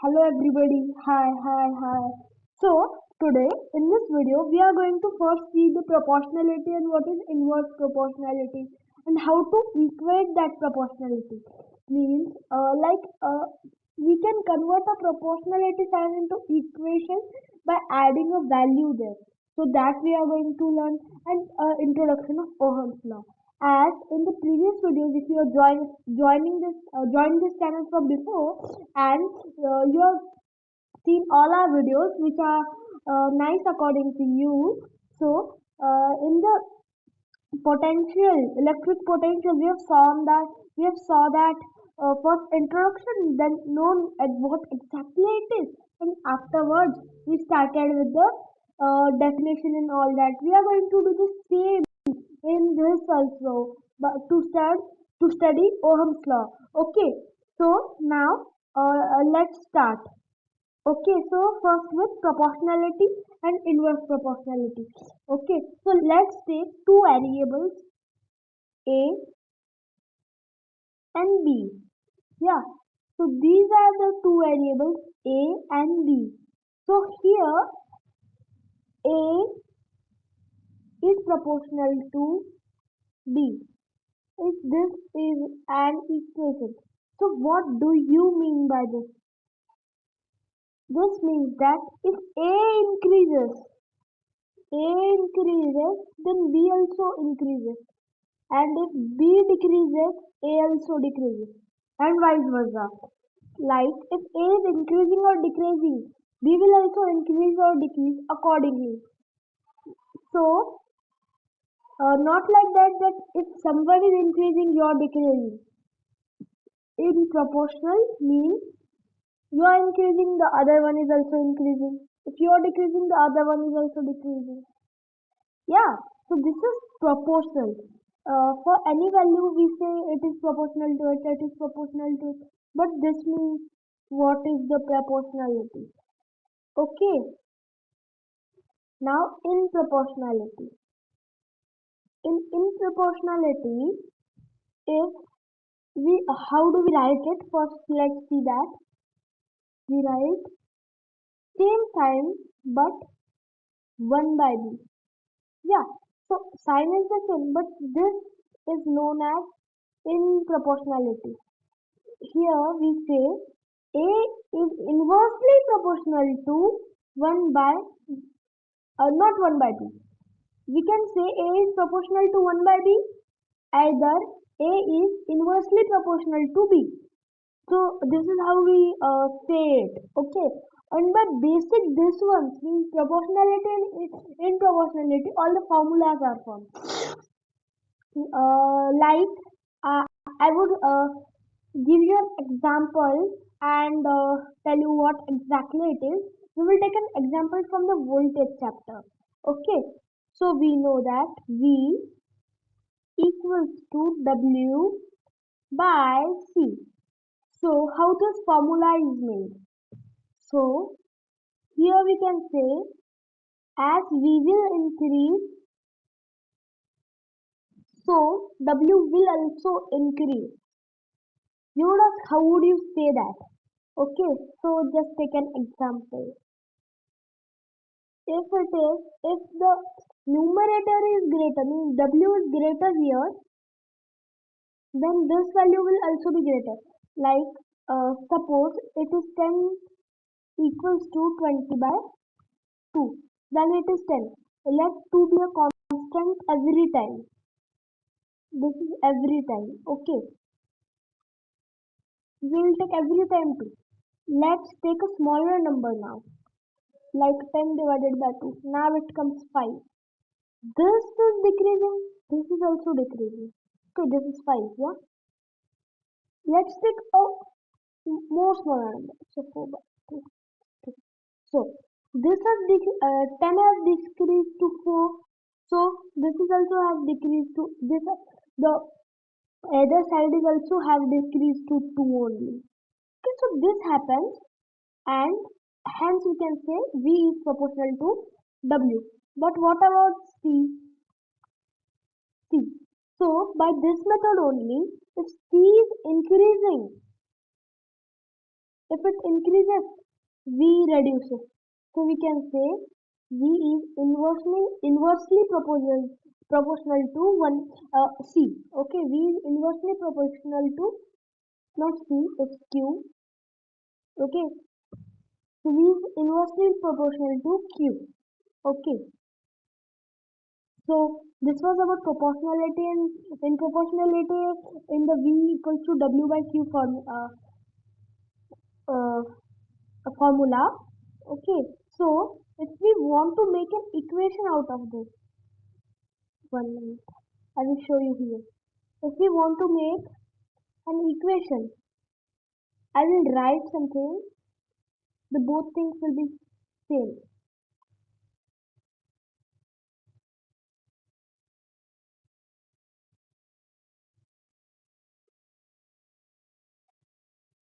Hello everybody. Hi. So today in this video we are going to first see the proportionality and what is inverse proportionality and how to equate that proportionality. Means we can convert a proportionality sign into equation by adding a value there. So that we are going to learn and introduction of Ohm's law. As in the previous videos, if you are joining this channel from before, and you have seen all our videos which are nice according to you. So in the potential electric potential we have saw that first introduction, then known at what exactly it is, and afterwards we started with the definition and all that. We are going to do the same in this also, but to study Ohm's law. Okay, so now let's start. Okay, so first with proportionality and inverse proportionality. Okay, so let's take two variables A and B. Yeah, so these are the two variables A and B. So here A is proportional to B. If this is an equation. So what do you mean by this? This means that if A increases, then B also increases. And if B decreases, A also decreases. And vice versa. Like if A is increasing or decreasing, B will also increase or decrease accordingly. So, not like that if someone is increasing, you are decreasing. In proportional means you are increasing, the other one is also increasing. If you are decreasing, the other one is also decreasing. Yeah, so this is proportional. For any value, we say it is proportional to it, it is proportional to it. But this means what is the proportionality? Okay, now in proportionality. In proportionality, if how do we write it? First, let's see that. We write same sign but 1 by b. Yeah, so sign is the same, but this is known as in proportionality. Here we say A is inversely proportional to 1 by, not 1 by b. We can say A is proportional to 1 by b, either A is inversely proportional to b. So this is how we say it. Okay. And by basic this one means proportionality and in all the formulas are formed. Like I would give you an example and tell you what exactly it is. We will take an example from the voltage chapter. Okay. So we know that V equals to W by C. So how this formula is made? So here we can say as V will increase, so W will also increase. You would ask how would you say that? Okay, so just take an example. If the numerator is greater, means W is greater here, then this value will also be greater. Like suppose it is 10 equals to 20 by 2, then it is 10. Let 2 be a constant every time. This is every time. Okay. We will take every time 2. Let's take a smaller number now. Like 10 divided by 2. Now it comes 5. This is decreasing. This is also decreasing. Okay, this is 5. Yeah. Let's take a more smaller number. So 4 by 2. So this has 10 has decreased to 4. So this is also has decreased to this. The other side is also have decreased to 2 only. Okay, so this happens and hence we can say V is proportional to W. But what about C? C. So by this method only, if C is increasing, If it increases, V reduces. So we can say V is inversely proportional to one C. Okay, V is inversely proportional to not C, it's Q. Okay, so V is inversely proportional to Q. Okay, so this was about proportionality, and in proportionality, in the V equals to W by Q uh, formula. Okay, so if we want to make an equation out of this, 1 minute, I will show you here. If we want to make an equation, I will write something, the both things will be same.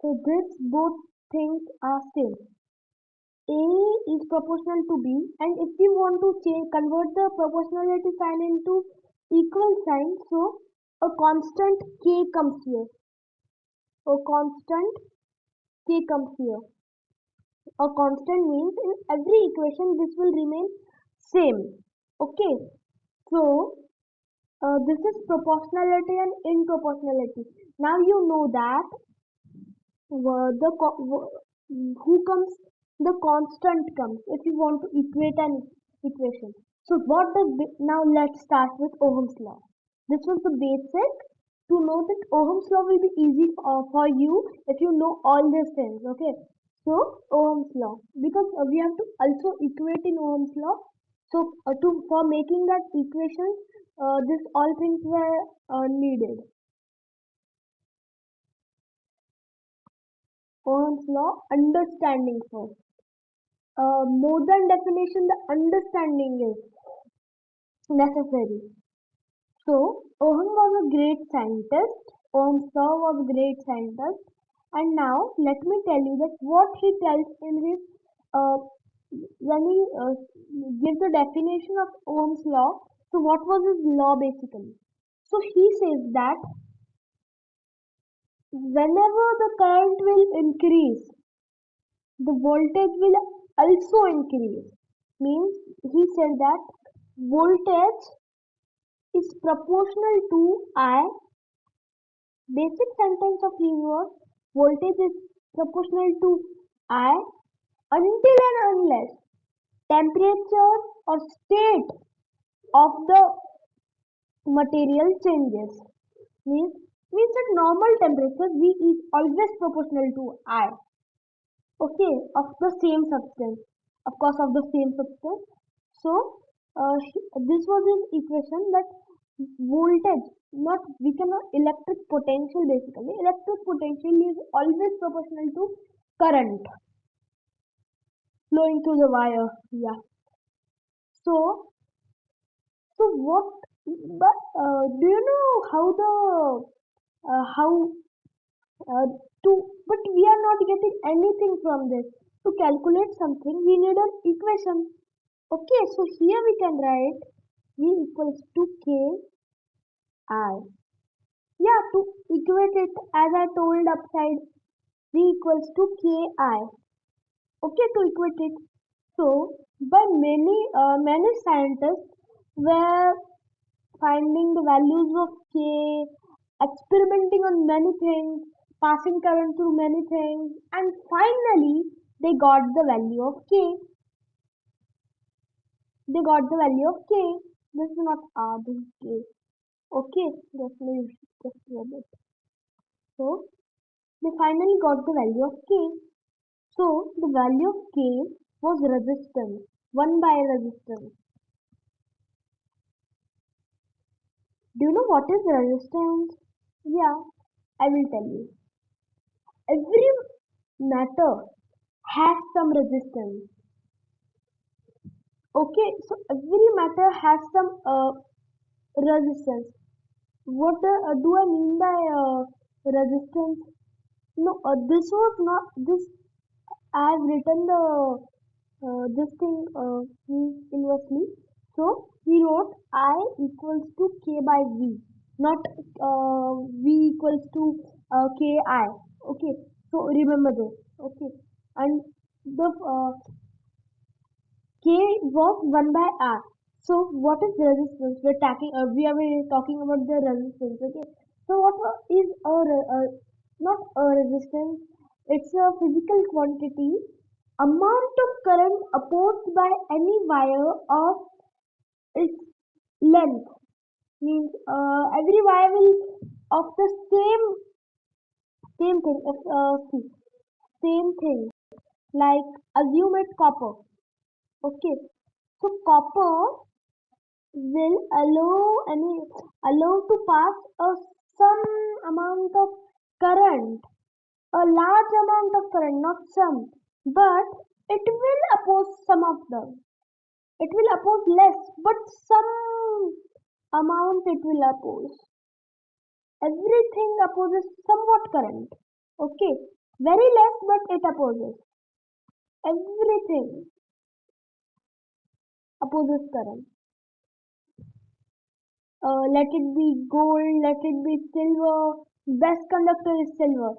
So this both things are same. A is proportional to B, and if we want to convert the proportionality sign into equal sign, so a constant K comes here. A constant K comes here. A constant means in every equation this will remain same. Okay, so this is proportionality and in-proportionality. Now you know that who comes, the constant comes if you want to equate an equation. So now let's start with Ohm's law. This was the basic. To know that Ohm's law will be easy for you if you know all these things. Okay, so Ohm's law, because we have to also equate in Ohm's law. So to for making that equation, this all things were needed. Ohm's law, understanding first. More than definition, the understanding is necessary. So, Ohm was a great scientist. Ohm's law was a great scientist. And now, let me tell you that what he tells in his, uh, when he gives the definition of Ohm's law, so what was his law basically? So, he says that whenever the current will increase, the voltage will also increase. Means he said that voltage is proportional to I. Basic sentence of his was voltage is proportional to I until and unless temperature or state of the material changes. Means means at normal temperature V is always proportional to I. Okay, of the same substance, of course, of the same substance. So this was his equation, that voltage, not, we cannot, electric potential, basically electric potential is always proportional to current flowing through the wire. Yeah, so what, but do you know how the how to, but we are not getting anything from this. To calculate something, we need an equation. Okay, so here we can write V equals to K I. Yeah, to equate it, as I told upside, V equals to K I. Okay, to equate it. So, by many scientists were finding the values of K, experimenting on many things, passing current through many things, and finally they got the value of K. They got the value of K. This is not R, this is K. Okay, just read it. So they finally got the value of K. So the value of K was resistance, 1 by resistance. Do you know what is resistance? Yeah, I will tell you. Every matter has some resistance. Okay, so every matter has some resistance. What do I mean by resistance? No, this was not this. I have written the this thing inversely. So he wrote I equals to K by V, not V equals to Ki. Okay, so remember this. Okay, and the K was 1 by R. So what is resistance? We are talking about the resistance. Okay. So is not a resistance? It's a physical quantity, amount of current opposed by any wire of its length. Means every wire will of the same thing. See, same thing. Like assume it's copper. Okay. So copper will allow to pass a some amount of current, a large amount of current, not some, but it will oppose some of them. It will oppose less, but some amount it will oppose. Everything opposes somewhat current. Okay, very less, but it opposes. Everything opposes current. Let it be gold, let it be silver. Best conductor is silver.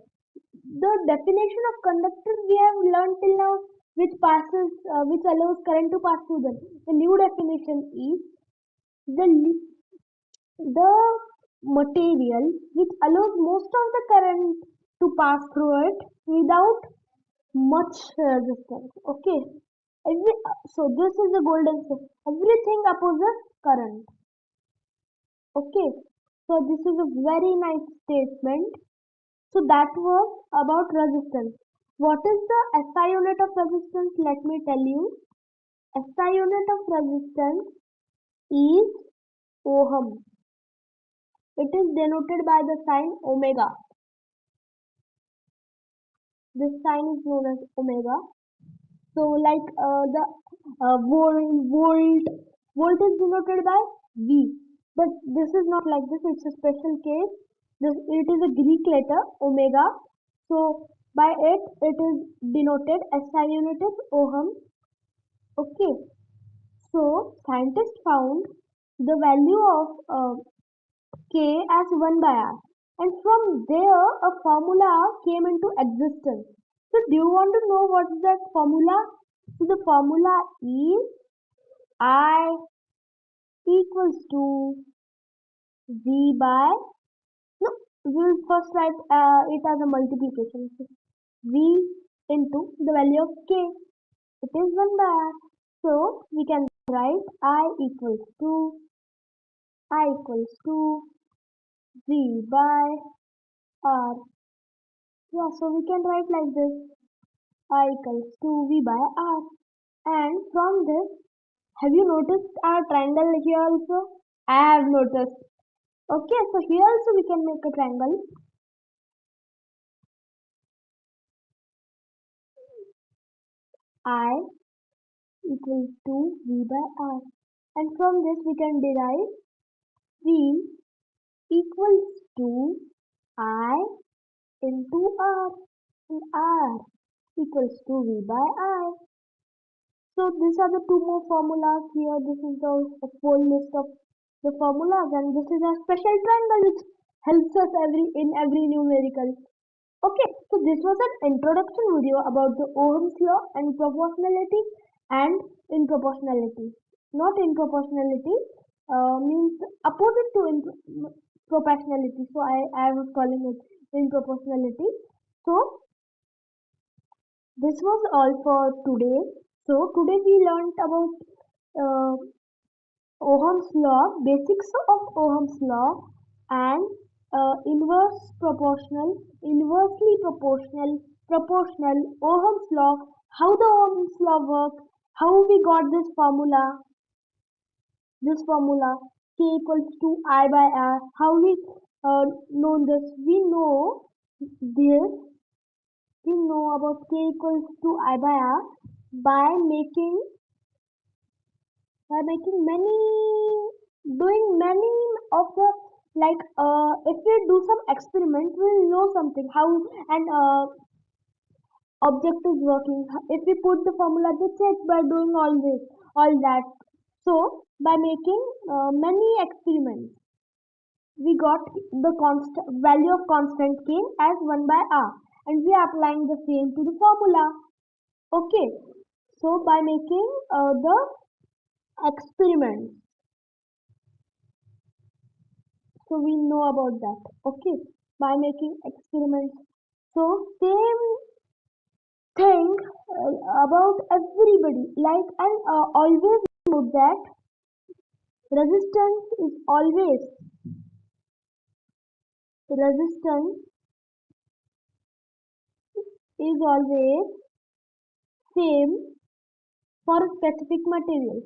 The definition of conductor we have learned till now, which allows current to pass through them. The new definition is the material which allows most of the current to pass through it without much resistance. Okay. So this is the golden step. Everything opposes current. Okay. So this is a very nice statement. So that was about resistance. What is the SI unit of resistance? Let me tell you. SI unit of resistance is ohm. It is denoted by the sign omega. This sign is known as omega. So like the volt is denoted by V. But this is not like this. It's a special case. It is a Greek letter omega. So by it is denoted. SI unit is ohm. Okay. So scientists found the value of K as 1 by R. And from there, a formula came into existence. So, do you want to know what is that formula? So, the formula is I equals to V by, no, we'll first write it as a multiplication. So, V into the value of K. It is 1 by R. So, we can write I equals to V by R. Yeah, so we can write like this. I equals to V by R. And from this, have you noticed our triangle here also? I have noticed. Okay, so here also we can make a triangle. I equals to V by R. And from this we can derive V equals to I into R. And R equals to V by I. So these are the two more formulas here. This is the full list of the formulas, and this is a special triangle which helps us every numerical. Okay, so this was an introduction video about the Ohm's law and proportionality and in proportionality. Not in proportionality means opposite to proportionality. So I was calling it in proportionality. So this was all for today. So today we learned about uh, Ohm's law, basics of Ohm's law, and inversely proportional, proportional, Ohm's law, how the Ohm's law works, how we got this formula, K equals to I by R, how we know this, this, we know about K equals to I by R by making many doing many of the like if we do some experiment we'll know something how an object is working. If we put the formula to check by doing all that. So by making many experiments we got the constant value of constant k as 1 by r, and we are applying the same to the formula. Okay, so by making the experiments, so we know about that. Okay, by making experiments, so same thing about everybody, like, and always know that resistance is always resistance is always same for a specific material.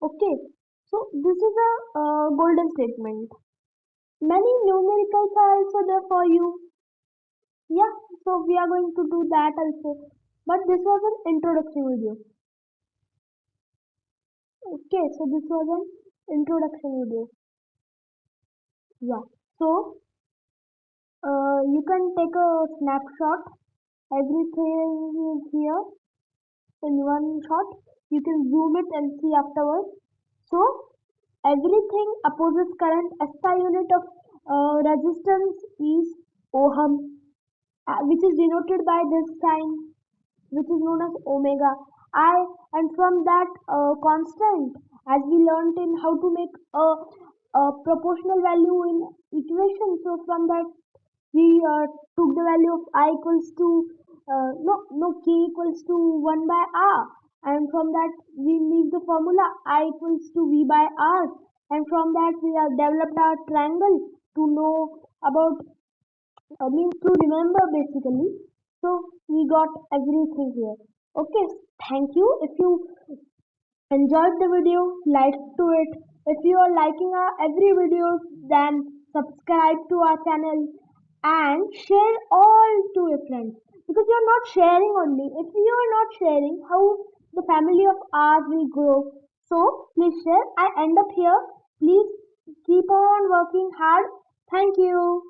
Okay, so this is a golden statement. Many numericals are also there for you. Yeah, so we are going to do that also. But this was an introduction video. Okay, so this was an introduction video. Yeah, so you can take a snapshot. Everything is here in one shot. You can zoom it and see afterwards. So everything opposes current. SI unit of resistance is ohm, which is denoted by this sign, which is known as omega I, and from that constant, as we learned in how to make a proportional value in equation. So from that we took the value of I equals to no k equals to 1 by r, and from that we leave the formula I equals to v by r, and from that we have developed our triangle to know about means to remember basically. So we got everything here. Okay, thank you. If you enjoyed the video, like to it. If you are liking our every videos, then subscribe to our channel and share all to your friends, because you are not sharing only. If you are not sharing, how the family of ours will grow? So please share. I end up here. Please keep on working hard. Thank you.